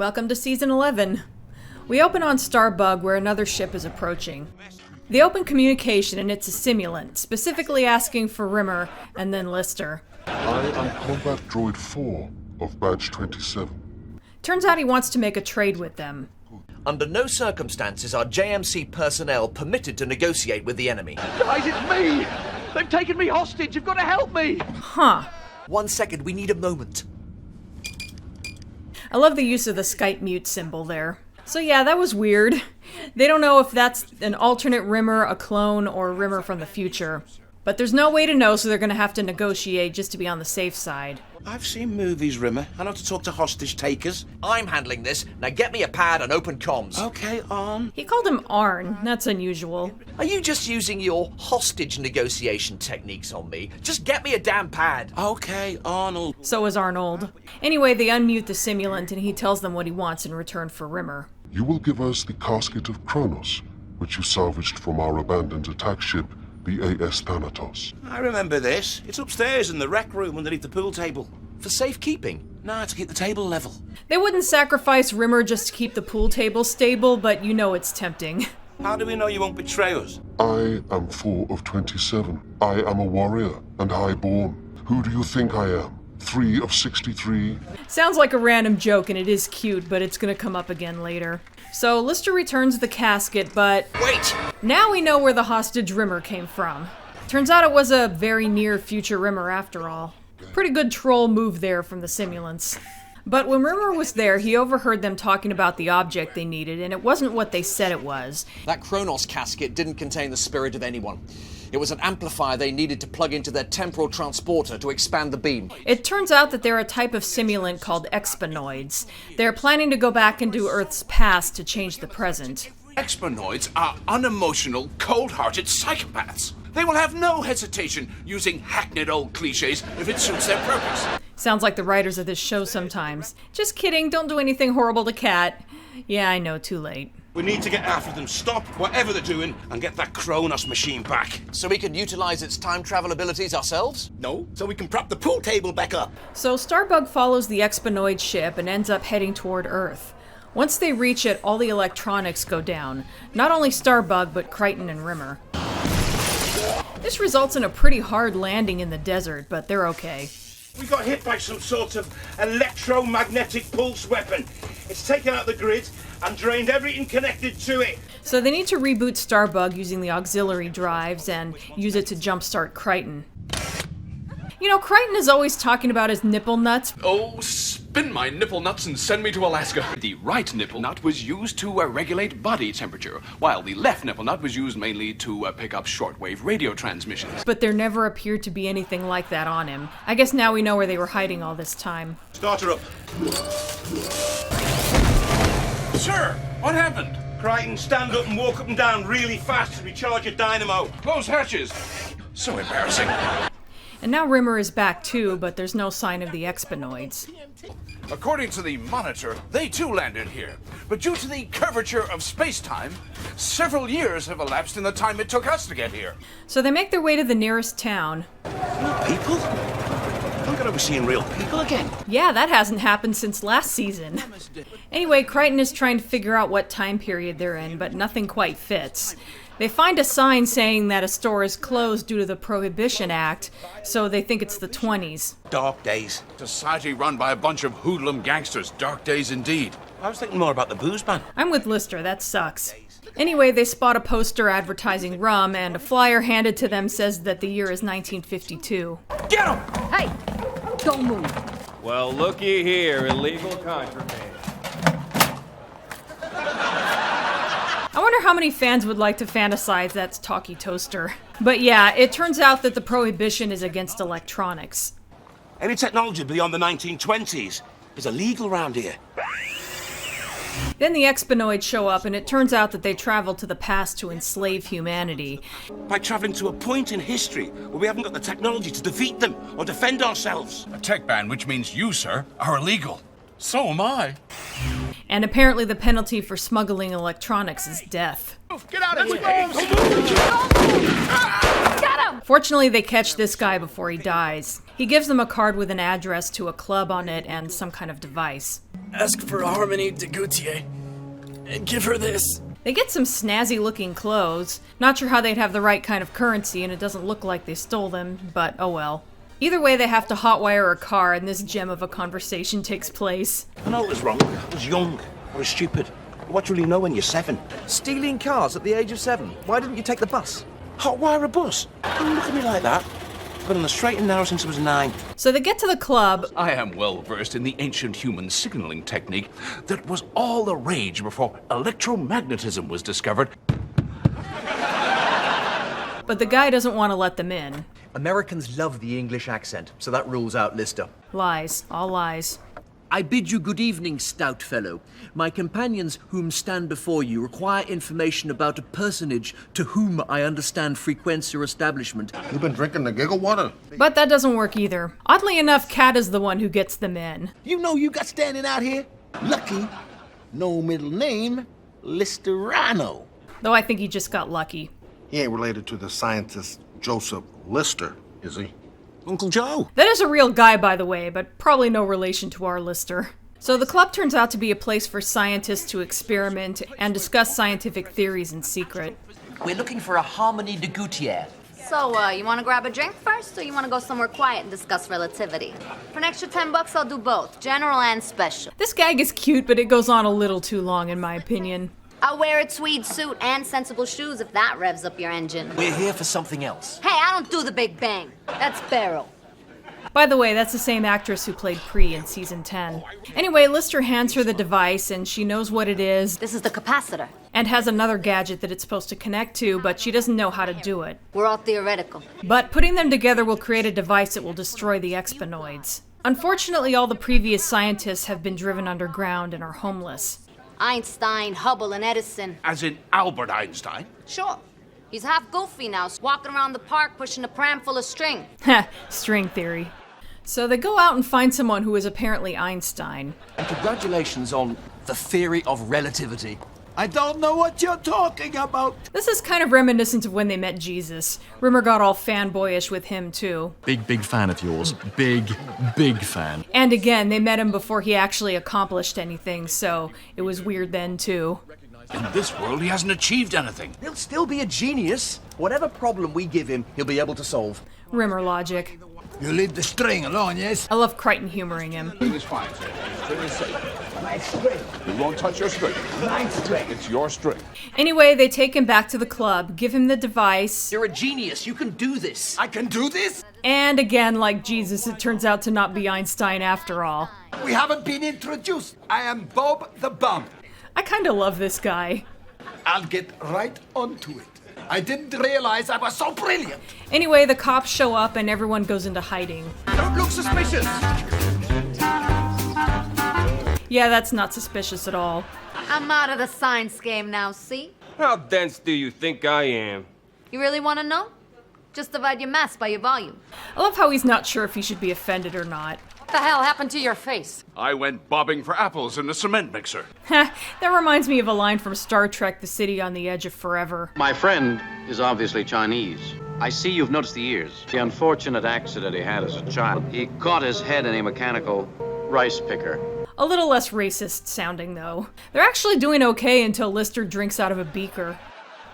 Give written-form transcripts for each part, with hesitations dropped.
Welcome to Season 11. We open on Starbug where another ship is approaching. They open communication and it's a simulant, specifically asking for Rimmer and then Lister. I am Combat Droid 4 of Badge 27. Turns out he wants to make a trade with them. Under no circumstances are JMC personnel permitted to negotiate with the enemy. Guys, it's me! They've taken me hostage! You've got to help me! Huh. 1 second, we need a moment. I love the use of the Skype mute symbol there. So yeah, that was weird. They don't know if that's an alternate Rimmer, a clone, or Rimmer from the future. But there's no way to know, so they're gonna have to negotiate just to be on the safe side. I've seen movies, Rimmer. I know to talk to hostage takers. I'm handling this. Now get me a pad and open comms. Okay, on. He called him Arn. That's unusual. Are you just using your hostage negotiation techniques on me? Just get me a damn pad. Okay, Arnold. So is Arnold. Anyway, they unmute the simulant and he tells them what he wants in return for Rimmer. You will give us the casket of Kronos, which you salvaged from our abandoned attack ship, the AS Thanatos. I remember this. It's upstairs in the rec room underneath the pool table. For safekeeping? Nah, to keep the table level. They wouldn't sacrifice Rimmer just to keep the pool table stable, but you know it's tempting. How do we know you won't betray us? I am 4 of 27. I am a warrior and highborn. Who do you think I am? 3 of 63? Sounds like a random joke and it is cute, but it's gonna come up again later. So Lister returns the casket, but Wait! now we know where the hostage Rimmer came from. Turns out it was a very near future Rimmer after all. Pretty good troll move there from the simulants. But when Rimmer was there, he overheard them talking about the object they needed, and it wasn't what they said it was. That Kronos casket didn't contain the spirit of anyone. It was an amplifier they needed to plug into their temporal transporter to expand the beam. It turns out that they're a type of simulant called xenoids. They're planning to go back into Earth's past to change the present. Xenoids are unemotional, cold-hearted psychopaths. They will have no hesitation using hackneyed old cliches if it suits their purpose. Sounds like the writers of this show sometimes. Just kidding, don't do anything horrible to Cat. Yeah, I know, too late. We need to get after them, stop whatever they're doing, and get that Kronos machine back. So we could utilize its time travel abilities ourselves? No, so we can prop the pool table back up. So Starbug follows the xenoid ship and ends up heading toward Earth. Once they reach it, all the electronics go down. Not only Starbug, but Kryten and Rimmer. This results in a pretty hard landing in the desert, but they're okay. We got hit by some sort of electromagnetic pulse weapon. It's taken out the grid and drained everything connected to it. So they need to reboot Starbug using the auxiliary drives and use it to jumpstart Kryten. You know, Kryten is always talking about his nipple nuts. Oh, spin my nipple nuts and send me to Alaska. The right nipple nut was used to regulate body temperature, while the left nipple nut was used mainly to pick up shortwave radio transmissions. But there never appeared to be anything like that on him. I guess now we know where they were hiding all this time. Start her up. Sir, what happened? Kryten, stand up and walk up and down really fast to recharge your dynamo. Close hatches. So embarrassing. And now Rimmer is back too, but there's no sign of the xenoids. According to the monitor, they too landed here. But due to the curvature of space-time, several years have elapsed in the time it took us to get here. So they make their way to the nearest town. People? I'm gonna be seeing real people again. Yeah, that hasn't happened since last season. Anyway, Kryten is trying to figure out what time period they're in, but nothing quite fits. They find a sign saying that a store is closed due to the Prohibition Act, so they think it's the 20s. Dark days. Society run by a bunch of hoodlum gangsters. Dark days indeed. I was thinking more about the booze ban. I'm with Lister, that sucks. Anyway, they spot a poster advertising rum, and a flyer handed to them says that the year is 1952. Get him! Hey! Don't move. Well, looky here, illegal contraband. I wonder how many fans would like to fantasize that's Talkie Toaster. But yeah, it turns out that the Prohibition is against electronics. Any technology beyond the 1920s is illegal around here. Then the xenoids show up, and it turns out that they traveled to the past to enslave humanity. By travelling to a point in history where we haven't got the technology to defeat them or defend ourselves. A tech ban, which means you, sir, are illegal. So am I. And apparently the penalty for smuggling electronics is death. Get out of here! Get him! Fortunately, they catch this guy before he dies. He gives them a card with an address to a club on it and some kind of device. ask for Harmony de Gautier and give her this. They get some snazzy-looking clothes. Not sure how they'd have the right kind of currency, and it doesn't look like they stole them, but oh well. Either way, they have to hotwire a car, and this gem of a conversation takes place. I know it was wrong. I was young. I was stupid. What do you really know when you're 7? Stealing cars at the age of 7. Why didn't you take the bus? Hotwire a bus? Don't look at me like that. I've been on the straight and narrow since I was 9. So they get to the club. I am well versed in the ancient human signaling technique that was all the rage before electromagnetism was discovered. But the guy doesn't want to let them in. Americans love the English accent, so that rules out Lister. Lies. All lies. I bid you good evening, stout fellow. My companions whom stand before you require information about a personage to whom I understand frequents your establishment. You've been drinking the giggle water? But that doesn't work either. Oddly enough, Cat is the one who gets them in. You know you got standing out here? Lucky. No middle name. Listerano. Though I think he just got lucky. He ain't related to the scientist Joseph Lister, is he? Uncle Joe. That is a real guy, by the way, but probably no relation to our Lister. So the club turns out to be a place for scientists to experiment and discuss scientific theories in secret. We're looking for a Harmony de Gautier. So, you want to grab a drink first, or you want to go somewhere quiet and discuss relativity? For an extra $10, I'll do both, general and special. This gag is cute, but it goes on a little too long, in my opinion. I'll wear a tweed suit and sensible shoes if that revs up your engine. We're here for something else. Hey, I don't do the Big Bang. That's Beryl. By the way, that's the same actress who played Pre in season 10. Anyway, Lister hands her the device, and she knows what it is. This is the capacitor. And has another gadget that it's supposed to connect to, but she doesn't know how to do it. We're all theoretical. But putting them together will create a device that will destroy the xenoids. Unfortunately, all the previous scientists have been driven underground and are homeless. Einstein, Hubble, and Edison. As in Albert Einstein? Sure. He's half goofy now, walking around the park pushing a pram full of string. Heh, string theory. So they go out and find someone who is apparently Einstein. And congratulations on the theory of relativity. I don't know what you're talking about. This is kind of reminiscent of when they met Jesus. Rimmer got all fanboyish with him, too. Big fan of yours. Big fan. And again, they met him before he actually accomplished anything, so it was weird then, too. In this world, he hasn't achieved anything. He'll still be a genius. Whatever problem we give him, he'll be able to solve. Rimmer logic. You leave the string alone, yes? I love Kryten humoring him. String is fine, sir. String is safe. My string. You won't touch your string. My string. It's your string. Anyway, they take him back to the club, give him the device. You're a genius. You can do this. I can do this? And again, like Jesus, it turns out to not be Einstein after all. We haven't been introduced. I am Bob the Bump. I kinda love this guy. I'll get right onto it. I didn't realize I was so brilliant. Anyway, the cops show up and everyone goes into hiding. Don't look suspicious. Yeah, that's not suspicious at all. I'm out of the science game now, see? How dense do you think I am? You really want to know? Just divide your mass by your volume. I love how he's not sure if he should be offended or not. What the hell happened to your face? I went bobbing for apples in a cement mixer. Heh, that reminds me of a line from Star Trek, The City on the Edge of Forever. My friend is obviously Chinese. I see you've noticed the ears. The unfortunate accident he had as a child. He caught his head in a mechanical rice picker. A little less racist sounding, though. They're actually doing okay until Lister drinks out of a beaker.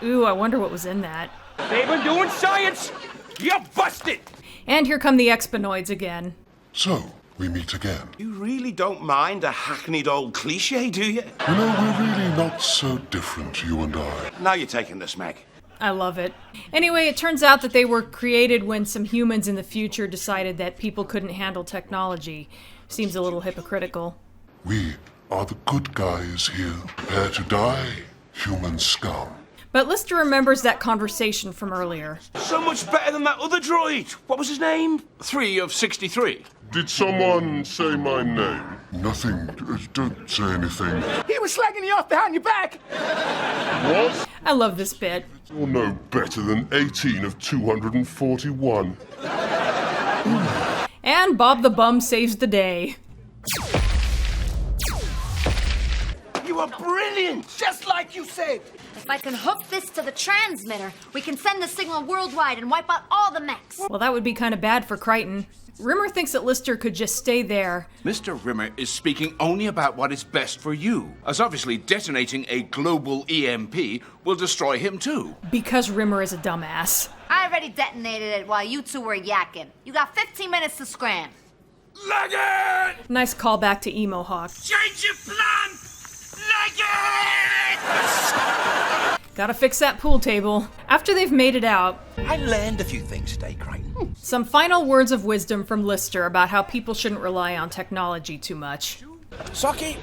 Ooh, I wonder what was in that. They've been doing science! You're busted! And here come the xenoids again. So, we meet again. You really don't mind a hackneyed old cliche, do you? You know, we're really not so different, you and I. Now you're taking the smack. I love it. Anyway, it turns out that they were created when some humans in the future decided that people couldn't handle technology. Seems a little hypocritical. We are the good guys here. Prepare to die, human scum. But Lister remembers that conversation from earlier. So much better than that other droid. What was his name? 3 of 63. Did someone say my name? Nothing. Don't say anything. He was slagging you off behind your back. What? I love this bit. You're no better than 18 of 241. And Bob the Bum saves the day. You were brilliant, just like you said. If I can hook this to the transmitter, we can send the signal worldwide and wipe out all the mechs. Well, that would be kind of bad for Kryten. Rimmer thinks that Lister could just stay there. Mr. Rimmer is speaking only about what is best for you, as obviously detonating a global EMP will destroy him too. Because Rimmer is a dumbass. I already detonated it while you two were yakking. You got 15 minutes to scram. Leg it! Nice callback to Emo Hawk. Change your plan! Leg it! Gotta fix that pool table. After they've made it out, I learned a few things today, Kryten. Some final words of wisdom from Lister about how people shouldn't rely on technology too much. Saki?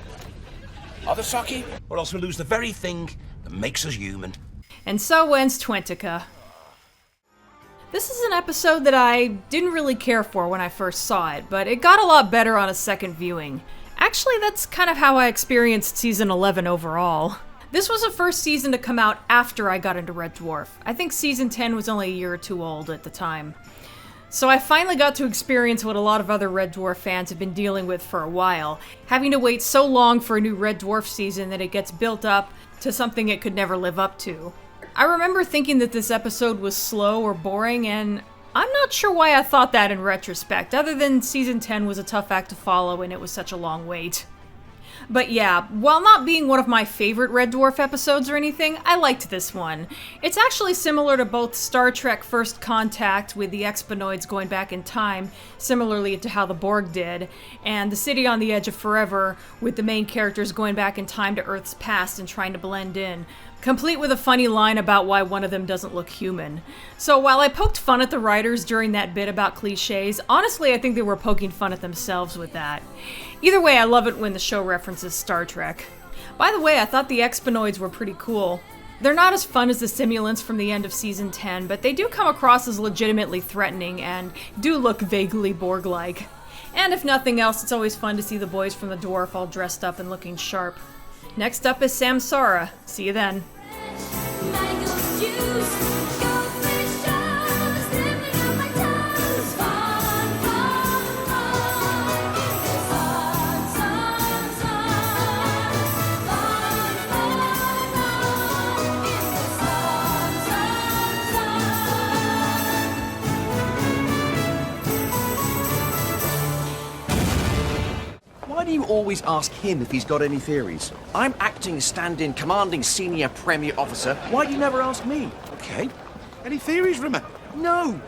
Other Saki? Or else we'll lose the very thing that makes us human. And so ends Twentica. This is an episode that I didn't really care for when I first saw it, but it got a lot better on a second viewing. Actually, that's kind of how I experienced Season 11 overall. This was the first season to come out after I got into Red Dwarf. I think Season 10 was only a year or two old at the time. So I finally got to experience what a lot of other Red Dwarf fans have been dealing with for a while, having to wait so long for a new Red Dwarf season that it gets built up to something it could never live up to. I remember thinking that this episode was slow or boring, and I'm not sure why I thought that in retrospect, other than Season 10 was a tough act to follow and it was such a long wait. But yeah, while not being one of my favorite Red Dwarf episodes or anything, I liked this one. It's actually similar to both Star Trek First Contact with the xenoids going back in time, similarly to how the Borg did, and The City on the Edge of Forever with the main characters going back in time to Earth's past and trying to blend in, complete with a funny line about why one of them doesn't look human. So while I poked fun at the writers during that bit about cliches, honestly I think they were poking fun at themselves with that. Either way, I love it when the show references Star Trek. By the way, I thought the xenoids were pretty cool. They're not as fun as the simulants from the end of Season 10, but they do come across as legitimately threatening and do look vaguely Borg-like. And if nothing else, it's always fun to see the boys from the Dwarf all dressed up and looking sharp. Next up is Samsara. See you then. Why do you always ask him if he's got any theories? I'm acting as stand-in commanding senior premier officer. Why do you never ask me? Okay. Any theories, Rimmer? No!